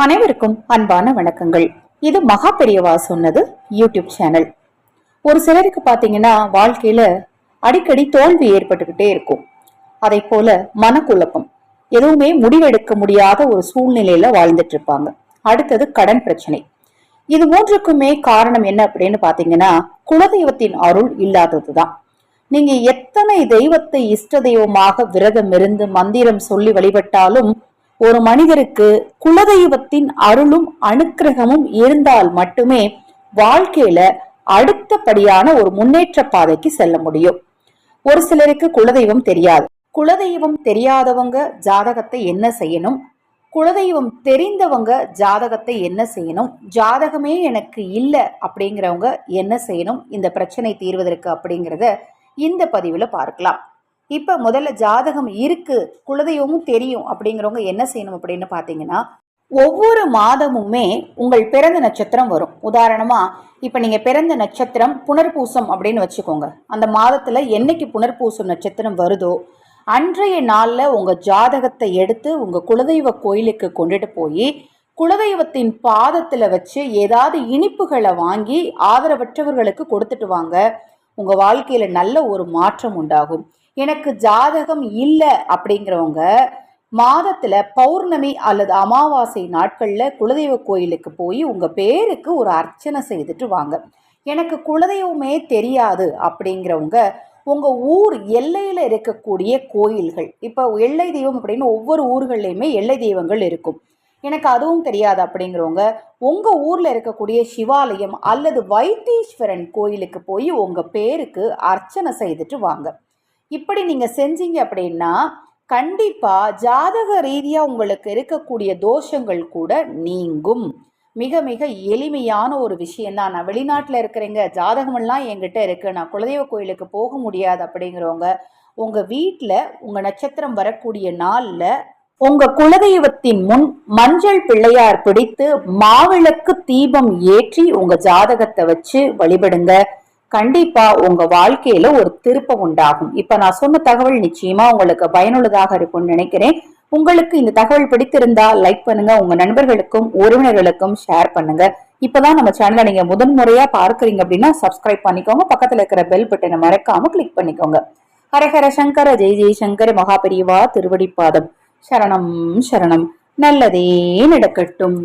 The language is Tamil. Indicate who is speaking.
Speaker 1: அனைவருக்கும் அன்பான வணக்கங்கள். இது மகா பெரியவா சொன்னது யூடியூப் சேனல். ஒரு சிலருக்கு பாத்தீங்கன்னா வாழ்க்கையில அடிக்கடி தோல்வி ஏற்பட்டுக்கிட்டே இருக்கும். அதை போல மனக்குழப்பம், எதுவுமே முடிவெடுக்க முடியாத ஒரு சூழ்நிலையில வாழ்ந்துட்டு இருப்பாங்க. அடுத்தது கடன் பிரச்சனை. இது மூன்றுக்குமே காரணம் என்ன அப்படின்னு பாத்தீங்கன்னா குலதெய்வத்தின் அருள் இல்லாததுதான். நீங்க எத்தனை தெய்வத்தை இஷ்ட தெய்வமாக விரதம் இருந்து மந்திரம் சொல்லி வழிபட்டாலும் ஒரு மனிதருக்கு குலதெய்வத்தின் அருளும் அனுக்கிரகமும் இருந்தால் மட்டுமே வாழ்க்கையில அடுத்தபடியான ஒரு முன்னேற்ற பாதைக்கு செல்ல முடியும். ஒரு சிலருக்கு குலதெய்வம் தெரியாது. குலதெய்வம் தெரியாதவங்க ஜாதகத்தை என்ன செய்யணும், குலதெய்வம் தெரிந்தவங்க ஜாதகத்தை என்ன செய்யணும், ஜாதகமே எனக்கு இல்லை அப்படிங்கிறவங்க என்ன செய்யணும் இந்த பிரச்சனை தீர்வதற்கு அப்படிங்கிறத இந்த பதிவுல பார்க்கலாம். இப்ப முதல்ல ஜாதகம் இருக்கு, குலதெய்வமும் தெரியும் அப்படிங்கிறவங்க என்ன செய்யணும் அப்படின்னு பாத்தீங்கன்னா, ஒவ்வொரு மாதமுமே உங்கள் பிறந்த நட்சத்திரம் வரும். உதாரணமா இப்ப நீங்க பிறந்த நட்சத்திரம் புனர்பூசம் அப்படின்னு வச்சுக்கோங்க. அந்த மாதத்துல என்னைக்கு புனர்பூசம் நட்சத்திரம் வருதோ அன்றைய நாள்ல உங்க ஜாதகத்தை எடுத்து உங்க குலதெய்வ கோயிலுக்கு கொண்டுட்டு போய் குலதெய்வத்தின் பாதத்துல வச்சு ஏதாவது இனிப்புகளை வாங்கி ஆதரவற்றவர்களுக்கு கொடுத்துட்டு வாங்க. உங்க வாழ்க்கையில நல்ல ஒரு மாற்றம் உண்டாகும். எனக்கு ஜாதகம் இல்லை அப்படிங்கிறவங்க மாதத்துல பௌர்ணமி அல்லது அமாவாசை நாட்கள்ல குலதெய்வ கோயிலுக்கு போய் உங்க பேருக்கு ஒரு அர்ச்சனை செய்துட்டு வாங்க. எனக்கு குலதெய்வமே தெரியாது அப்படிங்கிறவங்க உங்க ஊர் எல்லையில இருக்கக்கூடிய கோயில்கள், இப்ப எல்லை தெய்வம் அப்படின்னு ஒவ்வொரு ஊர்கள்லையுமே எல்லை தெய்வங்கள் இருக்கும். எனக்கு அதுவும் தெரியாது அப்படிங்கிறவங்க உங்க ஊர்ல இருக்கக்கூடிய சிவாலயம் அல்லது வைத்தீஸ்வரன் கோயிலுக்கு போய் உங்க பேருக்கு அர்ச்சனை செய்துட்டு வாங்க. இப்படி நீங்க செஞ்சீங்க அப்படின்னா கண்டிப்பா ஜாதக ரீதியா உங்களுக்கு இருக்கக்கூடிய தோஷங்கள் கூட நீங்கும். மிக மிக எளிமையான ஒரு விஷயம்தான். நான் வெளிநாட்டில் இருக்கிறேங்க, ஜாதகமெல்லாம் என்கிட்ட இருக்கு, நான் குலதெய்வ கோயிலுக்கு போக முடியாது அப்படிங்கிறவங்க உங்க வீட்டில் உங்க நட்சத்திரம் வரக்கூடிய நாள்ல உங்க குலதெய்வத்தின் முன் மஞ்சள் பிள்ளையார் பிடித்து மாவிளக்கு தீபம் ஏற்றி உங்க ஜாதகத்தை வச்சு வழிபடுங்க. கண்டிப்பா உங்க வாழ்க்கையில ஒரு திருப்பம் உண்டாகும். இப்ப நான் சொன்ன தகவல் நிச்சயமா உங்களுக்கு பயனுள்ளதாக இருக்கும்னு நினைக்கிறேன். உங்களுக்கு இந்த தகவல் பிடித்திருந்தா லைக் பண்ணுங்க, உங்க நண்பர்களுக்கும் உறவினர்களுக்கும் ஷேர் பண்ணுங்க. இப்பதான் நம்ம சேனலை நீங்க முதன்முறையா பார்க்கறீங்க அப்படின்னா சப்ஸ்கிரைப் பண்ணிக்கோங்க. பக்கத்துல இருக்கிற பெல் பட்டனை மறக்காம கிளிக் பண்ணிக்கோங்க. ஹரஹர சங்கர ஜெய் ஜெய் சங்கர மகா பெரியவா திருவடிப்பாதம். சரணம் சரணம். நல்லதே நடக்கட்டும்.